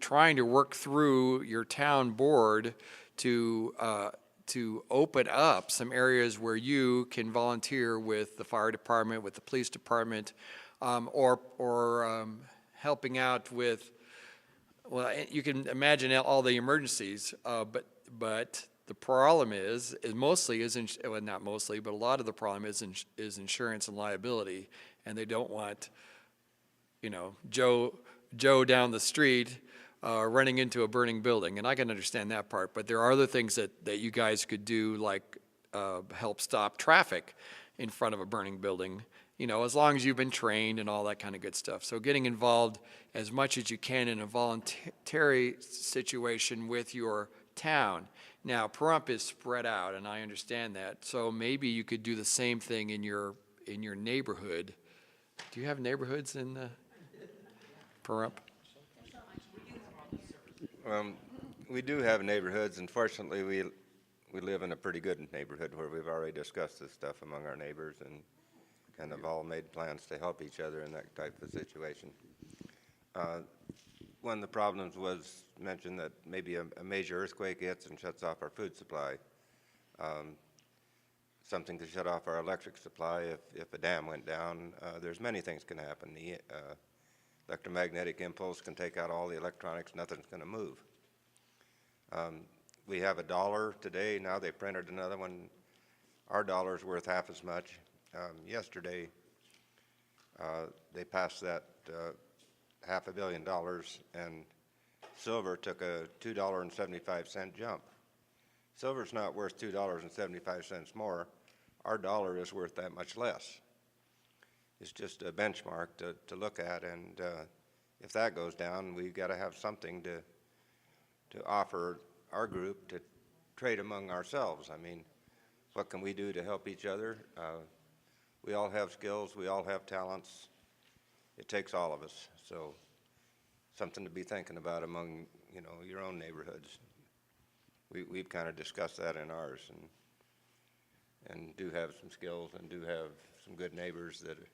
trying to work through your town board to open up some areas where you can volunteer with the fire department, with the police department, or helping out with, well, you can imagine all the emergencies, but the problem is mostly well, not mostly, but a lot of the problem is insurance and liability, and they don't want, you know, Joe down the street running into a burning building, and I can understand that part, but there are other things that you guys could do, like help stop traffic in front of a burning building, you know, as long as you've been trained and all that kind of good stuff. So getting involved as much as you can in a voluntary situation with your town. Now, Pahrump is spread out, and I understand that, so maybe you could do the same thing in your neighborhood. Do you have neighborhoods in Pahrump? We do have neighborhoods, and fortunately we live in a pretty good neighborhood where we've already discussed this stuff among our neighbors and kind of all made plans to help each other in that type of situation. One of the problems was mentioned that maybe a major earthquake hits and shuts off our food supply. Something to shut off our electric supply if a dam went down. There's many things can happen. The electromagnetic impulse can take out all the electronics, nothing's going to move. We have $1 today, now they printed another one. Our dollar's worth half as much. Yesterday, they passed that $500 million, and silver took a $2.75 jump. Silver's not worth $2.75 more. Our dollar is worth that much less. It's just a benchmark to look at, and if that goes down, we've got to have something to offer our group to trade among ourselves. I mean, what can we do to help each other? We all have skills, we all have talents. It takes all of us, so something to be thinking about among, you know, your own neighborhoods. We've kind of discussed that in ours, and do have some skills and do have some good neighbors that are,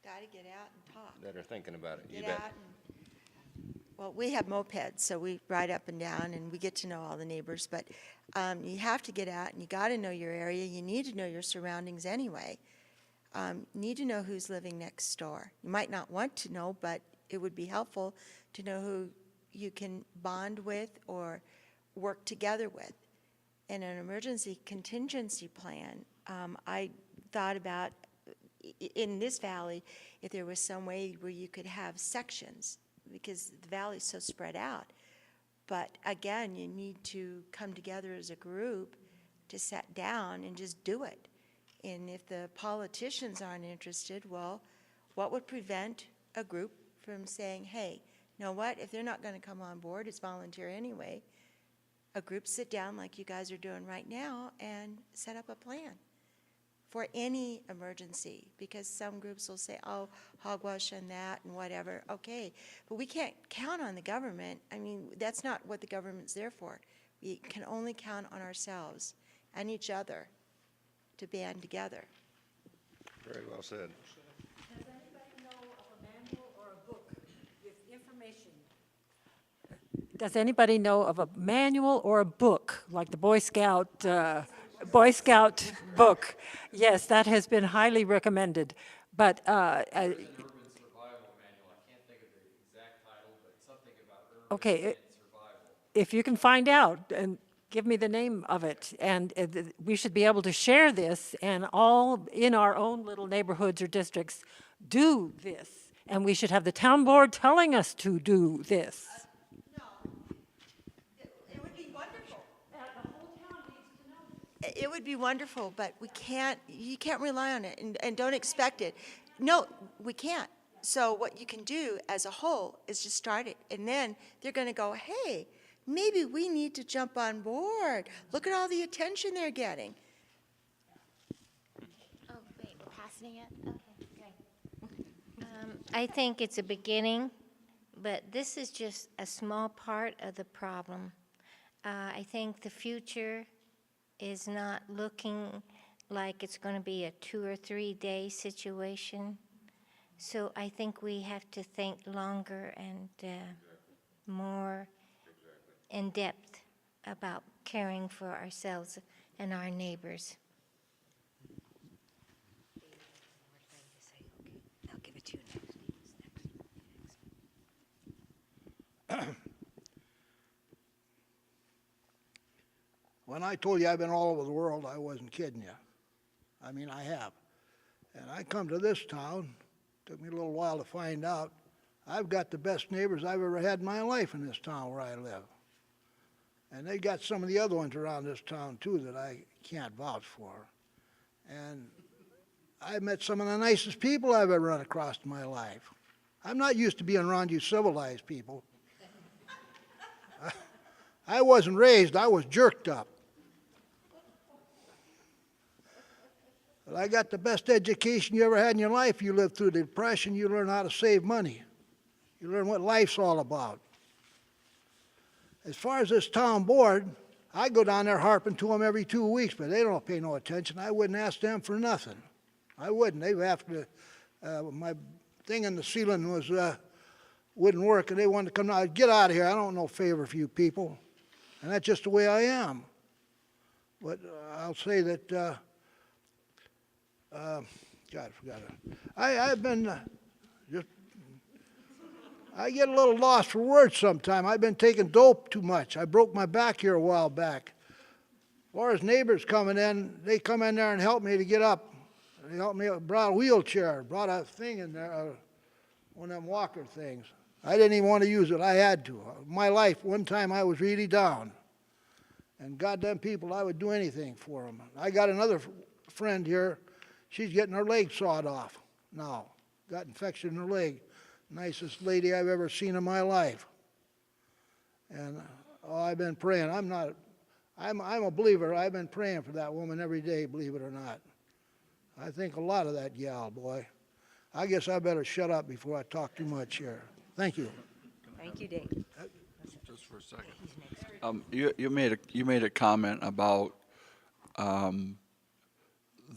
Gotta get out and talk. that are thinking about it. Get You bet. out and, well, we have mopeds, so we ride up and down and we get to know all the neighbors, but you have to get out and you gotta know your area. You need to know your surroundings anyway. You need to know who's living next door. You might not want to know, but it would be helpful to know who you can bond with or work together with. In an emergency contingency plan, I thought about in this valley, if there was some way where you could have sections, because the valley's so spread out. But again, you need to come together as a group to sit down and just do it. And if the politicians aren't interested, well, what would prevent a group from saying, hey, you know what, if they're not going to come on board, it's volunteer anyway, a group sit down like you guys are doing right now and set up a plan for any emergency, because some groups will say, oh, hogwash and that and whatever. Okay, but we can't count on the government. I mean, that's not what the government's there for. We can only count on ourselves and each other to band together. Very well said. Does anybody know of a manual or a book with information? Does anybody know of a manual or a book, like the Boy Scout book? Yes, that has been highly recommended. But Urban survival manual. I can't think of the exact title, but something about urban okay, survival. if you can find out and give me the name of it, and we should be able to share this, and all in our own little neighborhoods or districts do this, and we should have the town board telling us to do this. No, it would be wonderful. The whole town needs to know. It would be wonderful, but you can't rely on it and don't expect it. No, we can't. So what you can do as a whole is just start it, and then they're going to go, hey, maybe we need to jump on board. Look at all the attention they're getting. Oh, wait, we're passing it? Okay, great. I think it's a beginning, but this is just a small part of the problem. I think the future is not looking like it's going to be a 2 or 3 day situation. So I think we have to think longer and more in depth about caring for ourselves and our neighbors. I'll give it to you next. When I told you I've been all over the world, I wasn't kidding you. I mean, I have. And I come to this town, took me a little while to find out, I've got the best neighbors I've ever had in my life in this town where I live. And they got some of the other ones around this town too that I can't vouch for. And I've met some of the nicest people I've ever run across in my life. I'm not used to being around you civilized people. I wasn't raised, I was jerked up. But I got the best education you ever had in your life. You lived through the Depression, you learn how to save money. You learn what life's all about. As far as this town board, I go down there harping to them every 2 weeks, but they don't pay no attention. I wouldn't ask them for nothing. I wouldn't. They have to, my thing in the ceiling was, wouldn't work, and they wanted to come down. Get out of here. I don't know favor for you people. And that's just the way I am. But I'll say that, God, I forgot it. I've been just, I get a little lost for words sometime. I've been taking dope too much. I broke my back here a while back. As far as neighbors coming in, they come in there and help me to get up. They helped me, brought a wheelchair, brought a thing in there, one of them walker things. I didn't even want to use it. I had to. My life, one time I was really down. And goddamn people, I would do anything for them. I got another friend here. She's getting her leg sawed off now. Got infection in her leg. Nicest lady I've ever seen in my life. And I've been praying. I'm a believer. I've been praying for that woman every day, believe it or not. I think a lot of that gal, boy. I guess I better shut up before I talk too much here. Thank you. Thank you, Dave. Just for a second. You made a comment about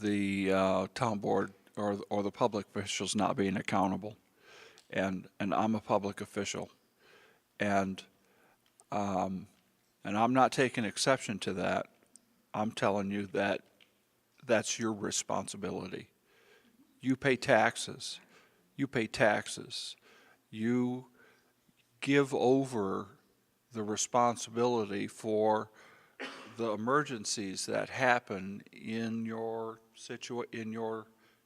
the town board or the public officials not being accountable, and I'm a public official, and I'm not taking exception to that. I'm telling you that that's your responsibility. You pay taxes. You pay taxes. You give over the responsibility for the emergencies that happen in your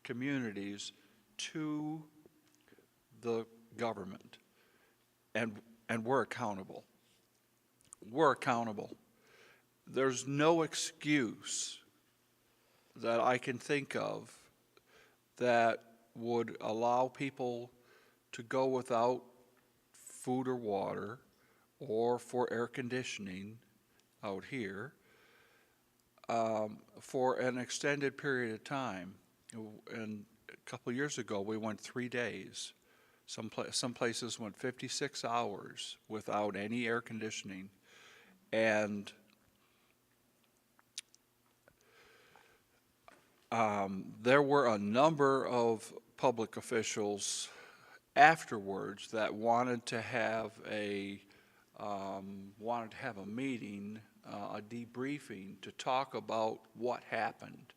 communities to the government, and we're accountable. We're accountable. There's no excuse that I can think of that would allow people to go without food or water or for air conditioning out here for an extended period of time. And a couple of years ago, we went 3 days. Some places went 56 hours without any air conditioning. And there were a number of public officials afterwards that wanted to have a meeting, a debriefing to talk about what happened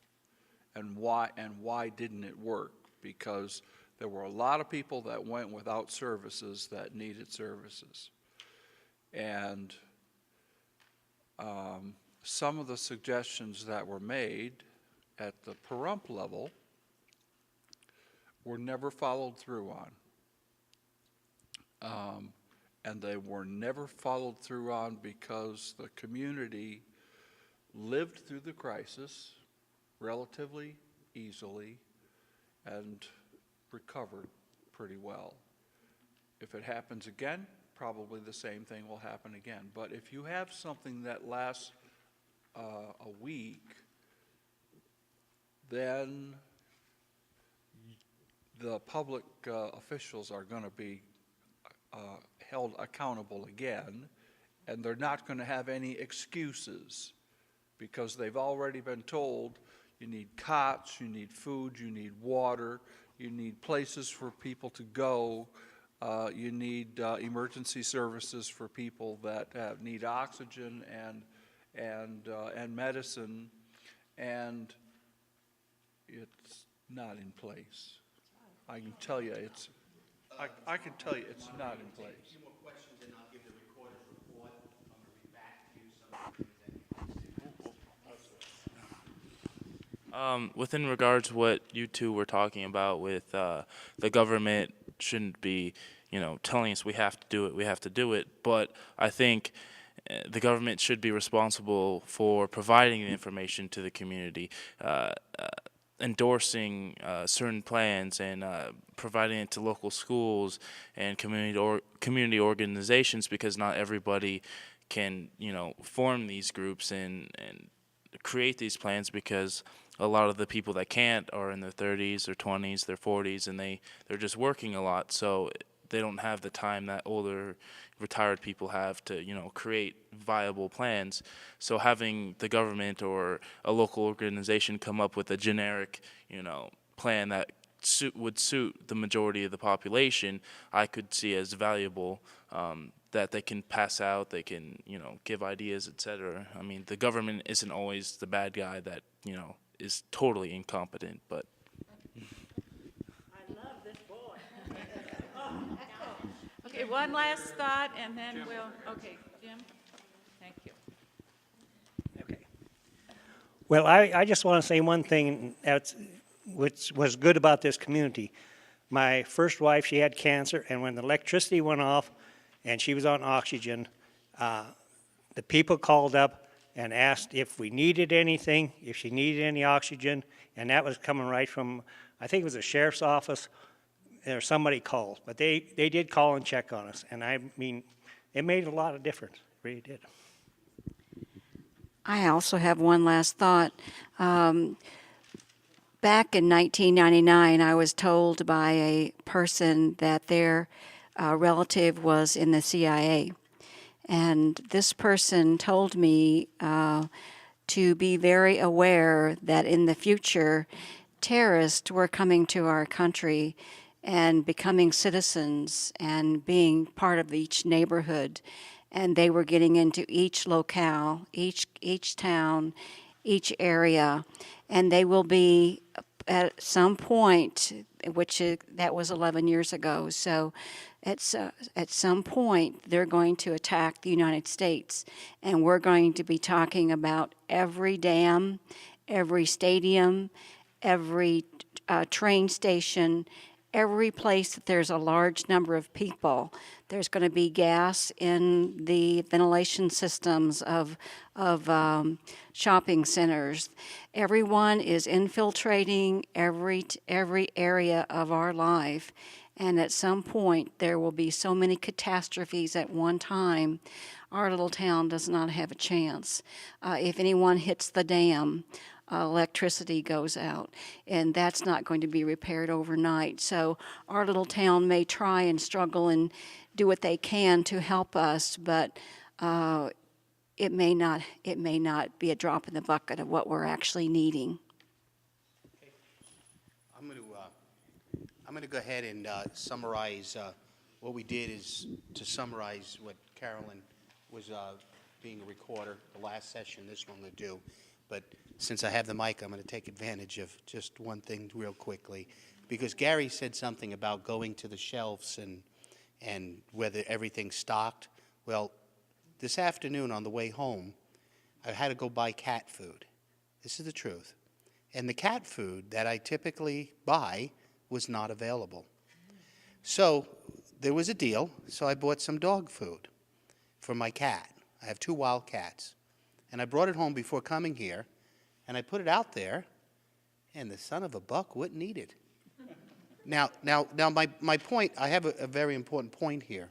and why didn't it work, because there were a lot of people that went without services that needed services. And some of the suggestions that were made at the Pahrump level were never followed through on. And they were never followed through on because the community lived through the crisis relatively easily and recovered pretty well. If it happens again, probably the same thing will happen again. But if you have something that lasts a week, then the public officials are going to be held accountable again, and they're not going to have any excuses because they've already been told you need cots, you need food, you need water, you need places for people to go You need emergency services for people that need oxygen and medicine, and it's not in place. I can tell you I can tell you it's not in place. A few more questions and I'll give the recorder's report. I'm going to read back to you some of the things that Within regards to what you two were talking about with the government shouldn't be, telling us we have to do it, but I think the government should be responsible for providing the information to the community, endorsing certain plans and providing it to local schools and community organizations, because not everybody can, form these groups and create these plans, because a lot of the people that can't are in their 30s, their 20s, their 40s, and they're just working a lot, so they don't have the time that older retired people have to, create viable plans. So having the government or a local organization come up with a generic, plan that would suit the majority of the population, I could see as valuable, that they can pass out, they can, give ideas, etc. I mean, the government isn't always the bad guy that, is totally incompetent, but Okay, one last thought, and then okay, Jim? Thank you. Okay. Well, I just want to say one thing which was good about this community. My first wife, she had cancer, and when the electricity went off and she was on oxygen, the people called up and asked if we needed anything, if she needed any oxygen, and that was coming right from, I think it was the sheriff's office, or somebody called, but they did call and check on us, and I mean, it made a lot of difference, it really did. I also have one last thought. Back in 1999, I was told by a person that their relative was in the CIA, and this person told me to be very aware that in the future, terrorists were coming to our country and becoming citizens and being part of each neighborhood, and they were getting into each locale, each town, each area, and they will be at some point, that was 11 years ago, so at some point they're going to attack the United States, and we're going to be talking about every dam, every stadium, every train station, every place that there's a large number of people. There's going to be gas in the ventilation systems of shopping centers. Everyone is infiltrating every area of our life, and at some point there will be so many catastrophes at one time, our little town does not have a chance. If anyone hits the dam, electricity goes out, and that's not going to be repaired overnight. So our little town may try and struggle and do what they can to help us, but it may not be a drop in the bucket of what we're actually needing. Okay. I'm going to go ahead and summarize. What we did is to summarize what Carolyn was being a recorder the last session. This one to do. But since I have the mic, I'm going to take advantage of just one thing real quickly, because Gary said something about going to the shelves and whether everything's stocked. Well, this afternoon on the way home, I had to go buy cat food. This is the truth. And the cat food that I typically buy was not available. So there was a deal, so I bought some dog food for my cat. I have 2 wild cats. And I brought it home before coming here, and I put it out there, and the son of a buck wouldn't eat it. Now, my point, I have a very important point here,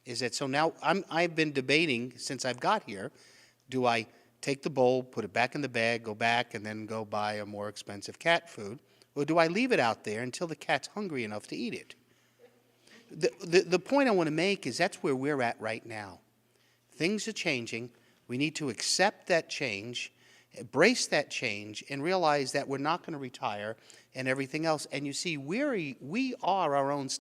is that so now I've been debating since I've got here, do I take the bowl, put it back in the bag, go back, and then go buy a more expensive cat food, or do I leave it out there until the cat's hungry enough to eat it? The point I want to make is that's where we're at right now. Things are changing. We need to accept that change, embrace that change, and realize that we're not going to retire and everything else. And you see, we are our own